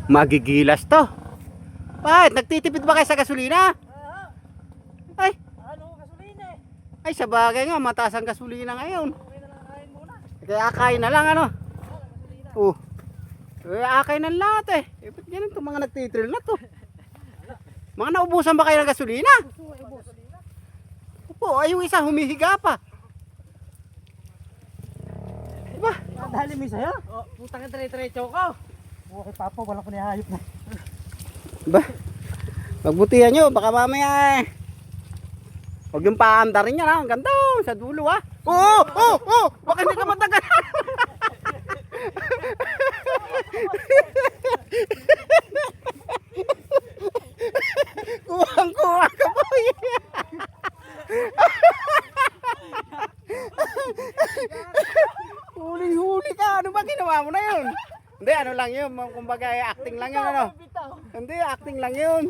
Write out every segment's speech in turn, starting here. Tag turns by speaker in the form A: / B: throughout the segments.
A: Magigilas to. Bakit? Nagtitipid ba kayo sa gasolina? Ay,
B: Ano, gasolina eh.
A: ay sa bagay nga, mataas ang gasolina ngayon.
B: Okay na lang kain muna.
A: Kaya akayin na lang ano. Oh. Kaya akayin na lahat eh. Eh, ba't ganun itong mga nagtitrail na to? Mga naubusan ba kayo ng gasolina? Opo, ay yung isa humihiga pa. Diba?
B: Dahil mo sa'yo? Oh, putang na dire-diretso ko. Okay, Papa, walang kunihayop na.
A: Ba? Magbutihan nyo, baka mamaya eh. Huwag yung paanda rin yan ha, ang ganda oh, sa dulo ha. Oo, oo, oo, baka hindi ka matagal. Kuhang-kuha ka po. Huli-huli ka, ano ba ginawa mo na yun? Hindi, ano lang yun, kumbaga acting lang yun ano. Hindi, acting lang yun.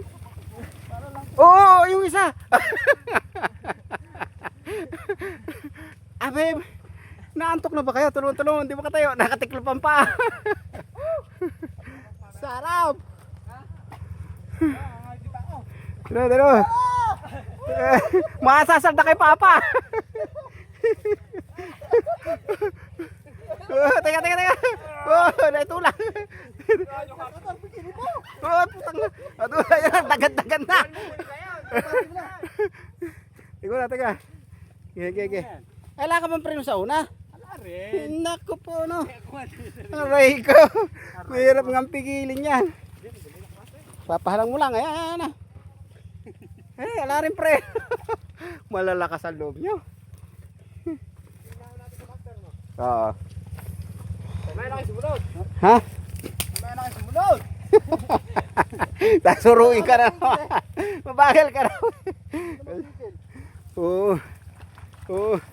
A: Oo, yung isa. Abe, naantok na ba kayo? Tulungan-tulungan, di ba ka tayo? Nakatiklop pa. Sarap. Dalo. Masasalda kay Papa. Teka. Oh, naitulak. Oh, putang na. Ato, ayan, dagat-dagat na. Teka. Sige. Ala ka bang preno sa una?
B: Ala rin.
A: Naku po, no. Aray ko. Mahirap nga pigilin yan. Papahalang mo lang, ayan. Eh, ala rin pre. Malalakas ang loob nyo. Oo.
B: May na kayo sumunod.
A: Ha?
B: May na kayo sumunod.
A: Tasuruin ka na naman. Mabagal ka na. Oo.